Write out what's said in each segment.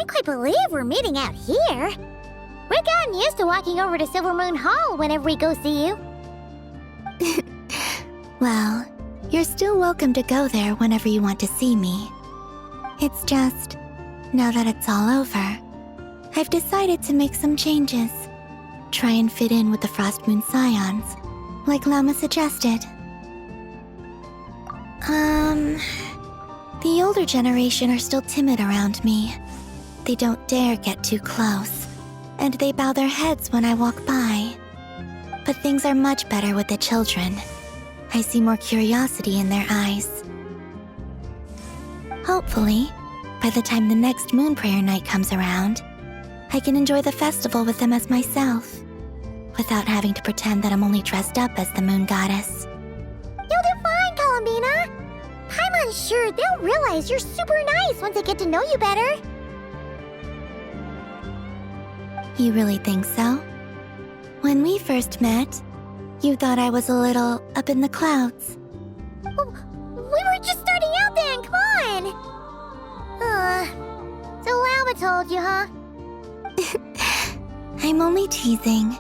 can't quite believe we're meeting out here. We've gotten used to walking over to Silver Moon Hall whenever we go see you. Well, you're still welcome to go there whenever you want to see me. It's just, now that it's all over, I've decided to make some changes. Try and fit in with the Frost Moon Scions, like Lama suggested. The older generation are still timid around me. They don't dare get too close, and they bow their heads when I walk by. But things are much better with the children. I see more curiosity in their eyes. Hopefully, by the time the next Moon Prayer Night comes around, I can enjoy the festival with them as myself, without having to pretend that I'm only dressed up as the Moon Goddess. You'll do fine, Columbina. Paimon's sure they'll realize you're super nice once they get to know you better. You really think so? When we first met, you thought I was a little up in the clouds. Oh, we were just starting out then, come on! So Lama told you, huh? I'm only teasing.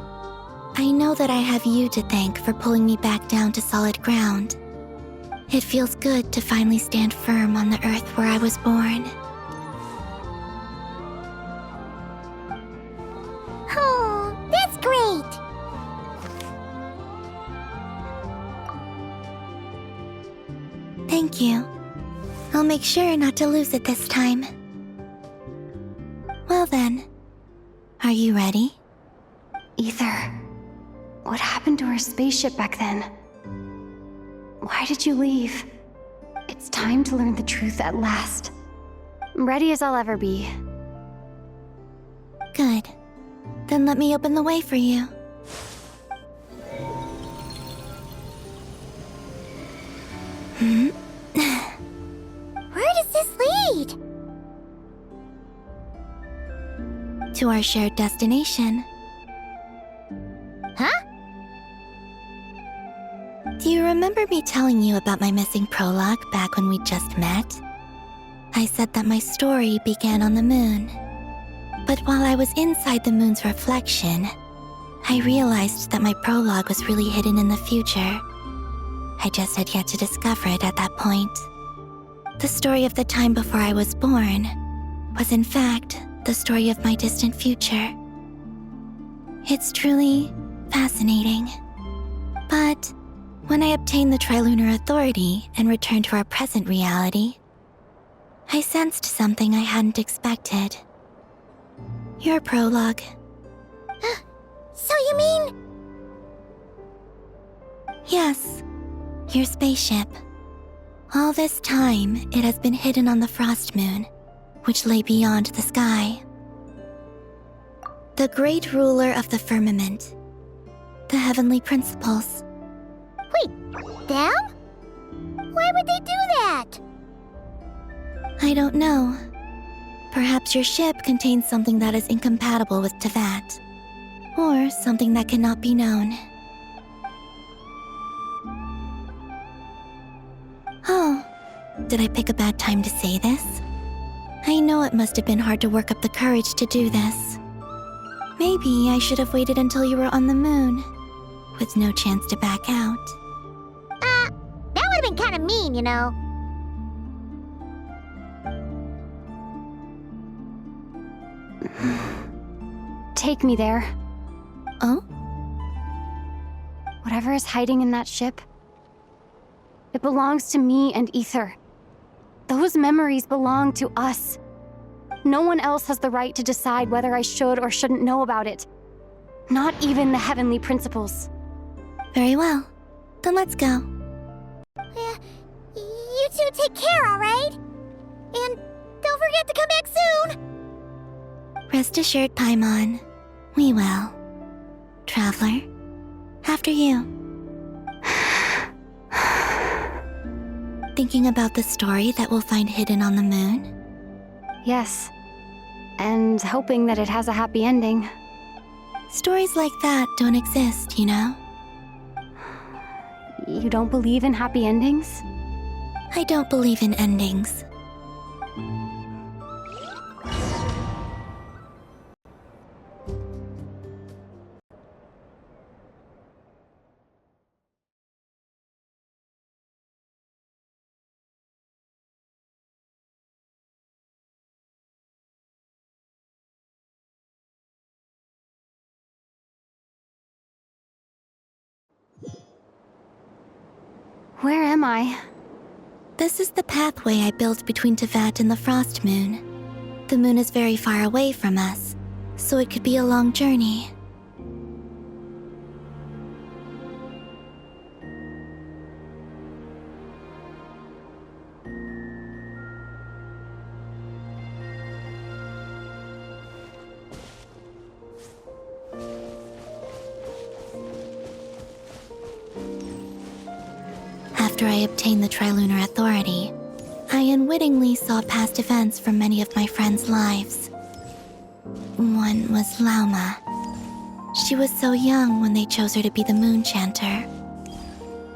I know that I have you to thank for pulling me back down to solid ground. It feels good to finally stand firm on the earth where I was born. Oh, that's great! Thank you. I'll make sure not to lose it this time. Well then, are you ready? Ether, what happened to our spaceship back then? Why did you leave? It's time to learn the truth at last. I'm ready as I'll ever be. Good. Then let me open the way for you. Where does this lead? To our shared destination. Huh? Do you remember me telling you about my missing prologue back when we just met? I said that my story began on the moon. But while I was inside the moon's reflection, I realized that my prologue was really hidden in the future. I just had yet to discover it at that point. The story of the time before I was born was in fact the story of my distant future. It's truly fascinating. But when I obtained the Trilunar Authority and returned to our present reality, I sensed something I hadn't expected. Your prologue. So you mean... Yes, your spaceship. All this time, it has been hidden on the Frost Moon, which lay beyond the sky. The great ruler of the firmament. The heavenly principles. Wait, them? Why would they do that? I don't know. Perhaps your ship contains something that is incompatible with Tevat. Or something that cannot be known. Oh, did I pick a bad time to say this? I know it must have been hard to work up the courage to do this. Maybe I should have waited until you were on the moon, with no chance to back out. That would have been kind of mean, you know. Take me there. Oh? Whatever is hiding in that ship, it belongs to me and Ether. Those memories belong to us. No one else has the right to decide whether I should or shouldn't know about it. Not even the heavenly principles. Very well. Then let's go. Yeah, you two take care, alright? And don't forget to come back soon! Rest assured, Paimon. We will. Traveler, after you. Thinking about the story that we'll find hidden on the moon? Yes. And hoping that it has a happy ending. Stories like that don't exist, you know? You don't believe in happy endings? I don't believe in endings. Where am I? This is the pathway I built between Tevat and the Frost Moon. The moon is very far away from us, so it could be a long journey. After I obtained the Trilunar Authority, I unwittingly saw past events from many of my friends' lives. One was Lauma. She was so young when they chose her to be the Moon Chanter.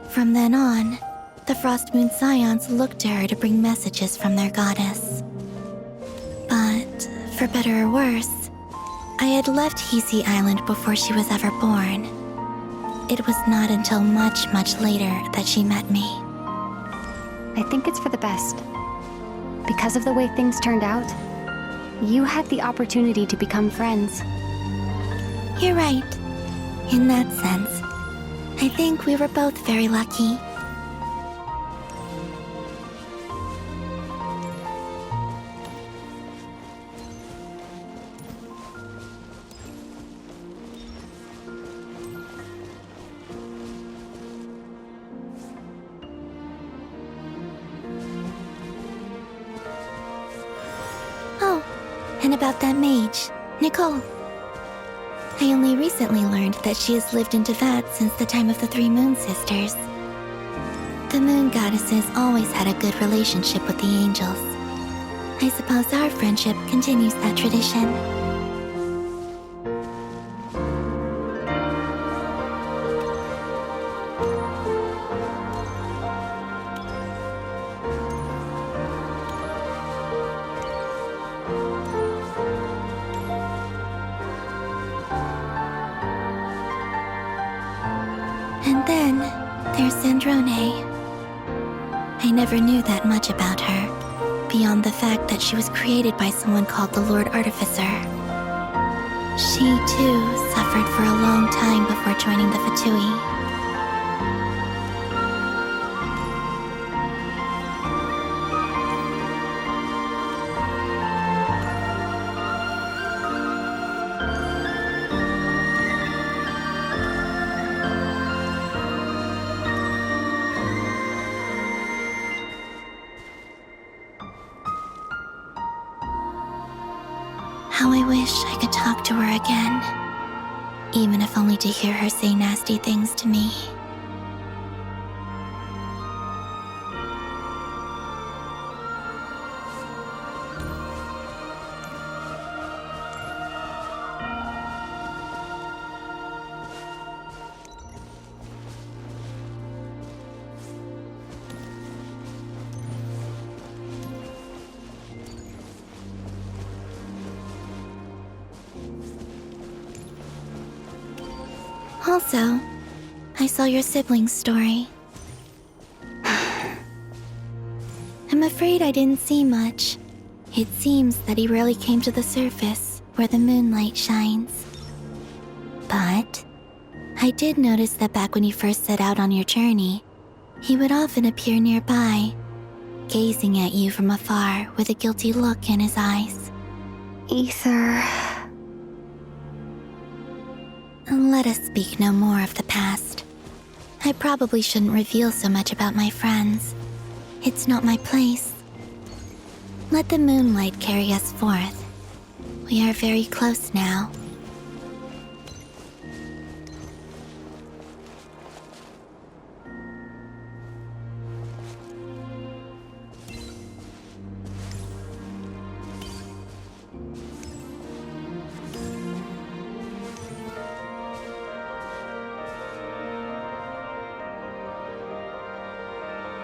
From then on, the Frost Moon Scions looked to her to bring messages from their goddess. But, for better or worse, I had left Hisi Island before she was ever born. It was not until much, much later that she met me. I think it's for the best. Because of the way things turned out, you had the opportunity to become friends. You're right. In that sense, I think we were both very lucky. Oh, and about that mage, Nicole. I only recently learned that she has lived in Tevat since the time of the Three Moon Sisters. The Moon Goddesses always had a good relationship with the angels. I suppose our friendship continues that tradition. And then, there's Sandrone. I never knew that much about her, beyond the fact that she was created by someone called the Lord Artificer. She, too, suffered for a long time before joining the Fatui. How I wish I could talk to her again, even if only to hear her say nasty things to me. Also, I saw your sibling's story. I'm afraid I didn't see much. It seems that he rarely came to the surface, where the moonlight shines. But I did notice that back when you first set out on your journey, he would often appear nearby, gazing at you from afar with a guilty look in his eyes. Ether. Let us speak no more of the past. I probably shouldn't reveal so much about my friends. It's not my place. Let the moonlight carry us forth. We are very close now.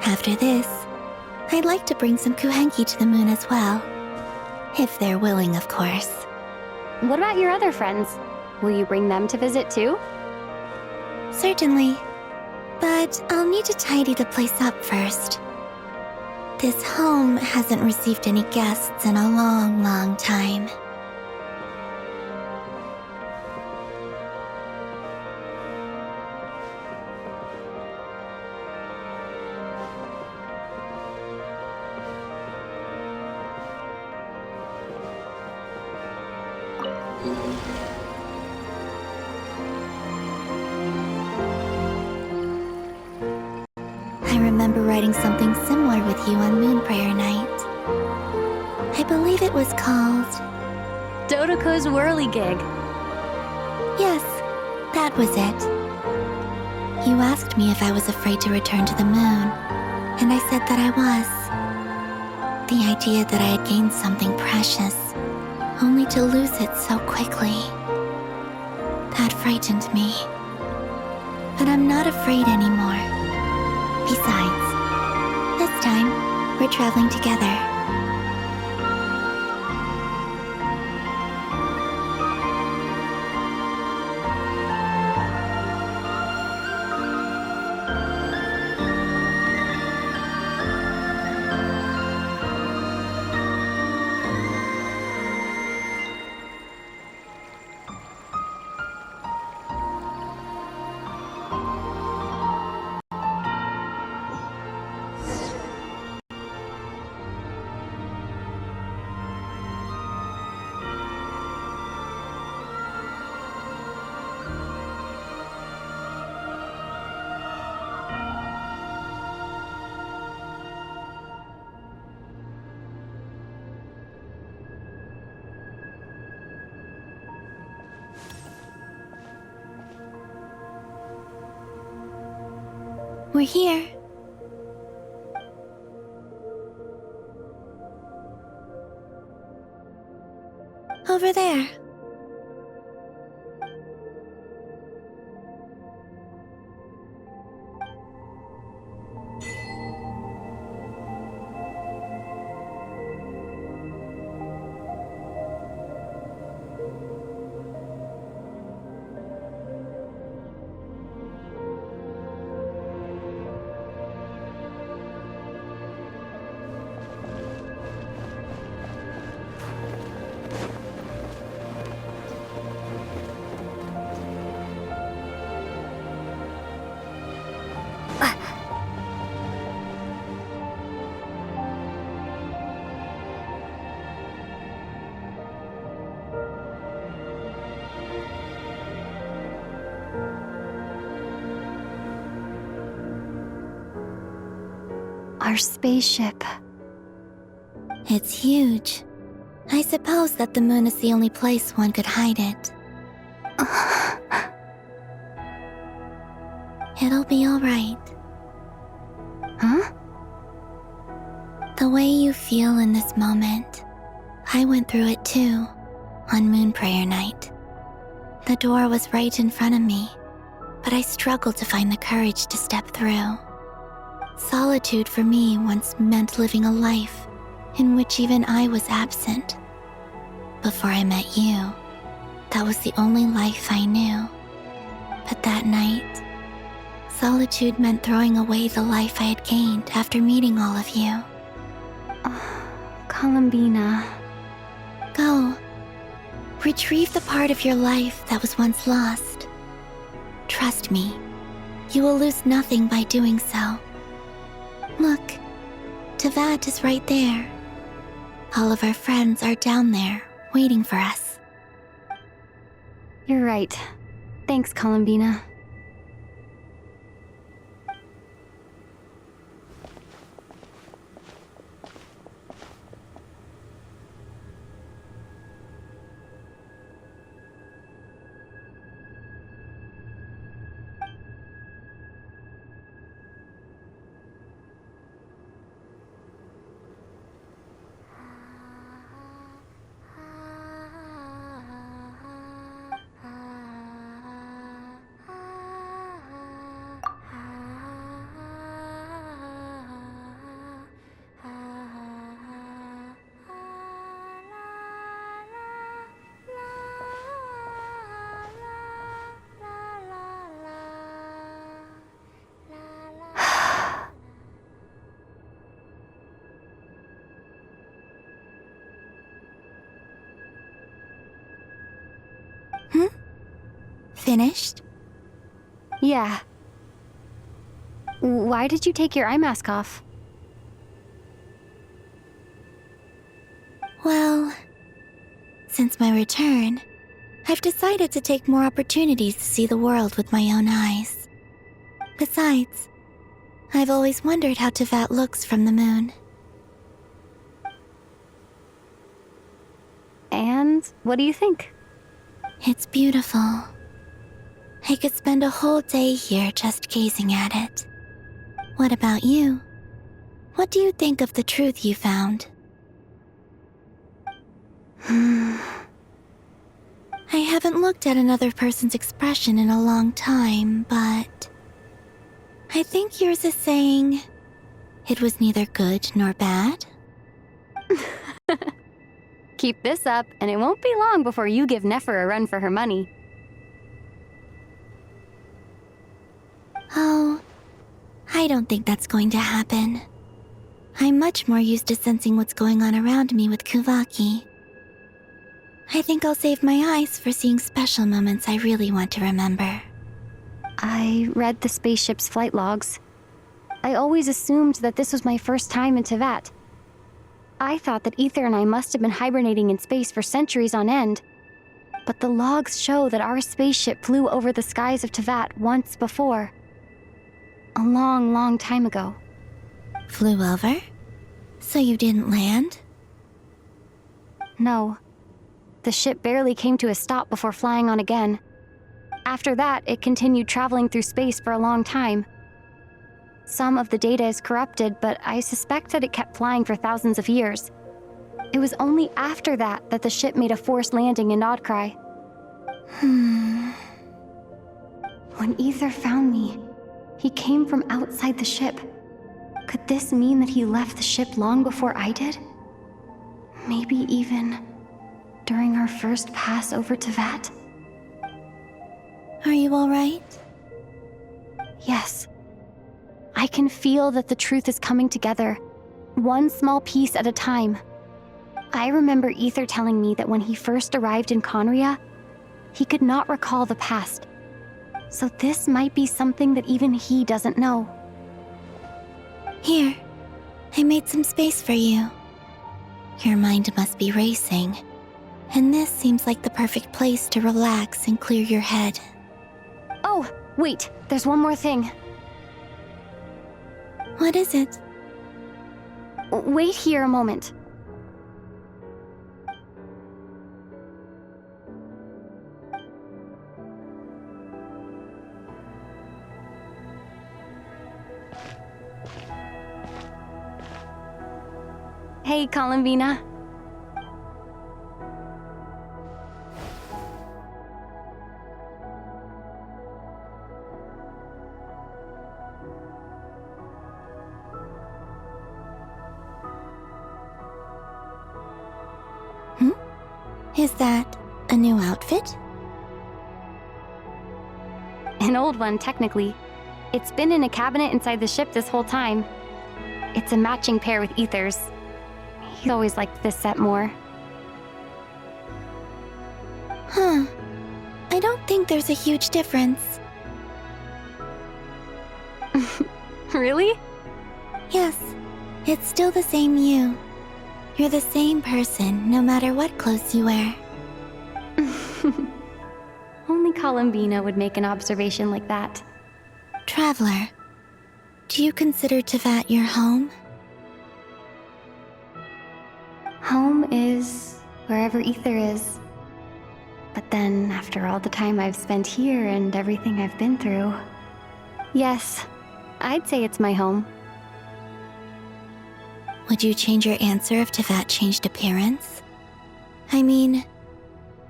After this, I'd like to bring some Kuhenki to the moon as well. If they're willing, of course. What about your other friends? Will you bring them to visit too? Certainly. But I'll need to tidy the place up first. This home hasn't received any guests in a long, long time. I remember writing something similar with you on Moon Prayer Night. I believe it was called... Dodoko's whirligig. Yes, that was it. You asked me if I was afraid to return to the moon, and I said that I was. The idea that I had gained something precious, only to lose it so quickly. That frightened me. But I'm not afraid anymore. Besides, this time, we're traveling together. We're here. Over there. Our spaceship. It's huge. I suppose that the moon is the only place one could hide it. It'll be all right. Huh? The way you feel in this moment, I went through it too, on Moon Prayer Night. The door was right in front of me, but I struggled to find the courage to step through. Solitude for me once meant living a life in which even I was absent. Before I met you, that was the only life I knew. But that night, solitude meant throwing away the life I had gained after meeting all of you. Columbina. Go. Retrieve the part of your life that was once lost. Trust me, you will lose nothing by doing so. Look, Teyvat is right there. All of our friends are down there, waiting for us. You're right. Thanks, Columbina. Finished? Yeah. Why did you take your eye mask off? Well, since my return, I've decided to take more opportunities to see the world with my own eyes. Besides, I've always wondered how Tevat looks from the moon. And what do you think? It's beautiful. I could spend a whole day here just gazing at it. What about you? What do you think of the truth you found? I haven't looked at another person's expression in a long time, but I think yours is saying it was neither good nor bad. Keep this up, and it won't be long before you give Nefer a run for her money. Oh, I don't think that's going to happen. I'm much more used to sensing what's going on around me with Kuvaki. I think I'll save my eyes for seeing special moments I really want to remember. I read the spaceship's flight logs. I always assumed that this was my first time in Tevat. I thought that Ether and I must have been hibernating in space for centuries on end. But the logs show that our spaceship flew over the skies of Tevat once before. A long, long time ago. Flew over? So you didn't land? No. The ship barely came to a stop before flying on again. After that, it continued traveling through space for a long time. Some of the data is corrupted, but I suspect that it kept flying for thousands of years. It was only after that that the ship made a forced landing in Nodcry. When Ether found me, he came from outside the ship. Could this mean that he left the ship long before I did? Maybe even during our first pass over Tevat? Are you alright? Yes. I can feel that the truth is coming together, one small piece at a time. I remember Ether telling me that when he first arrived in Conria, he could not recall the past. So this might be something that even he doesn't know. Here, I made some space for you. Your mind must be racing, and this seems like the perfect place to relax and clear your head. Oh, wait, there's one more thing. What is it? Wait here a moment. Hey, Columbina. Is that a new outfit? An old one, technically. It's been in a cabinet inside the ship this whole time. It's a matching pair with Ether's. He's always liked this set more. Huh. I don't think there's a huge difference. Really? Yes, it's still the same you. You're the same person, no matter what clothes you wear. Only Columbina would make an observation like that. Traveler, do you consider Tevat your home? Home is wherever Ether is. But then, after all the time I've spent here and everything I've been through, yes, I'd say it's my home. Would you change your answer if Tevat changed appearance? I mean,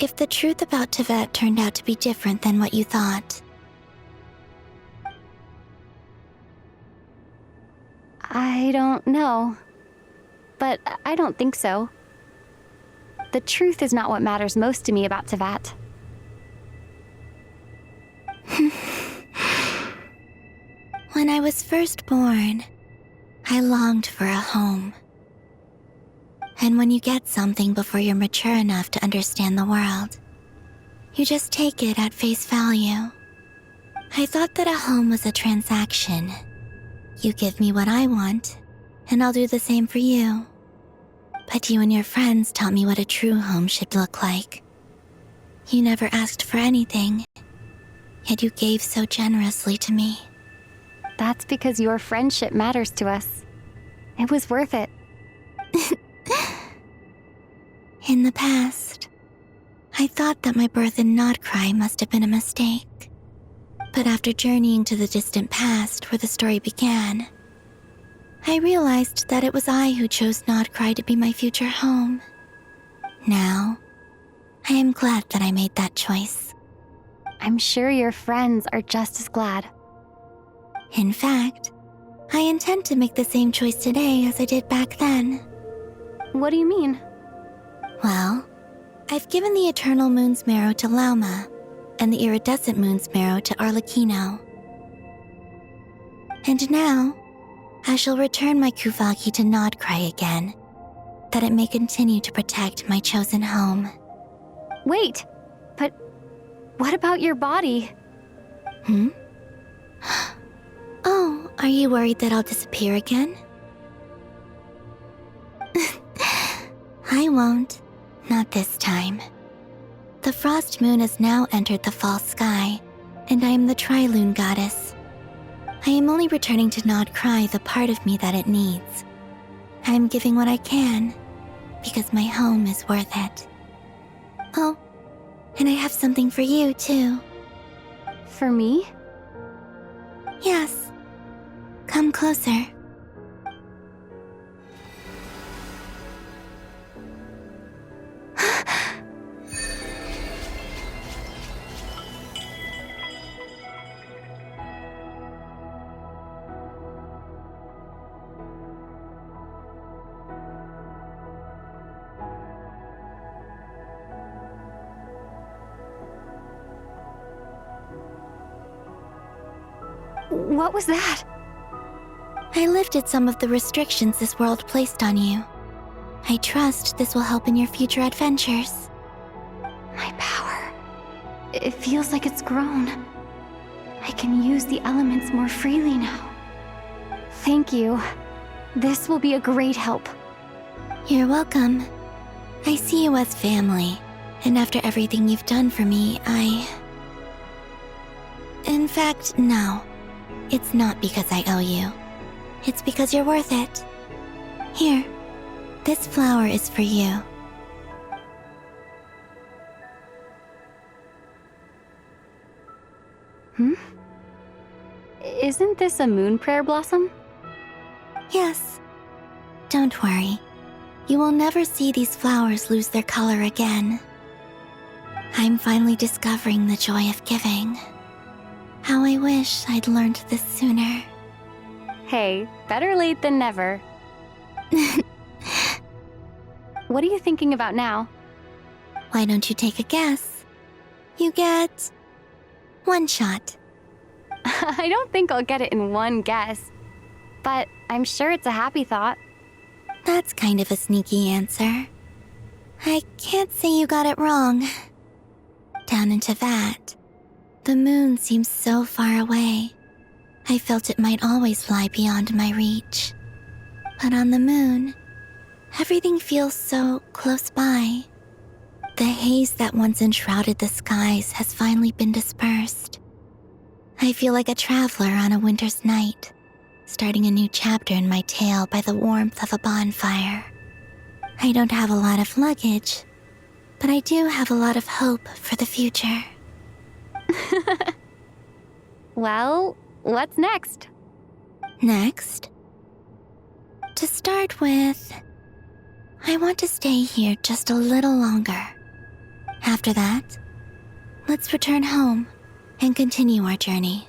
if the truth about Tevat turned out to be different than what you thought. I don't know. But I don't think so. The truth is not what matters most to me about Tevat. When I was first born, I longed for a home. And when you get something before you're mature enough to understand the world, you just take it at face value. I thought that a home was a transaction. You give me what I want, and I'll do the same for you. But you and your friends taught me what a true home should look like. You never asked for anything, yet you gave so generously to me. That's because your friendship matters to us. It was worth it. In the past, I thought that my birth in Nodcry must have been a mistake. But after journeying to the distant past where the story began, I realized that it was I who chose Nodcry to be my future home. Now, I am glad that I made that choice. I'm sure your friends are just as glad. In fact, I intend to make the same choice today as I did back then. What do you mean? Well, I've given the Eternal Moon's marrow to Lauma, and the Iridescent Moon's marrow to Arlecchino. And now, I shall return my Kuvagi to Nodcry again, that it may continue to protect my chosen home. Wait, but what about your body? Oh, are you worried that I'll disappear again? I won't. Not this time. The Frost Moon has now entered the fall sky, and I am the Trilune Goddess. I am only returning to Nodcry the part of me that it needs. I am giving what I can, because my home is worth it. Oh, and I have something for you, too. For me? Yes. Come closer. What was that? I lifted some of the restrictions this world placed on you. I trust this will help in your future adventures. My power. It feels like it's grown. I can use the elements more freely now. Thank you. This will be a great help. You're welcome. I see you as family, and after everything you've done for me, In fact, no. It's not because I owe you. It's because you're worth it. Here, this flower is for you. Isn't this a moon prayer blossom? Yes. Don't worry. You will never see these flowers lose their color again. I'm finally discovering the joy of giving. How I wish I'd learned this sooner. Hey, better late than never. What are you thinking about now? Why don't you take a guess? You get 1 shot. I don't think I'll get it in one guess, but I'm sure it's a happy thought. That's kind of a sneaky answer. I can't say you got it wrong. Down into that, the moon seems so far away. I felt it might always lie beyond my reach. But on the moon, everything feels so close by. The haze that once enshrouded the skies has finally been dispersed. I feel like a traveler on a winter's night, starting a new chapter in my tale by the warmth of a bonfire. I don't have a lot of luggage, but I do have a lot of hope for the future. Well, what's next? Next? To start with, I want to stay here just a little longer. After that, let's return home and continue our journey.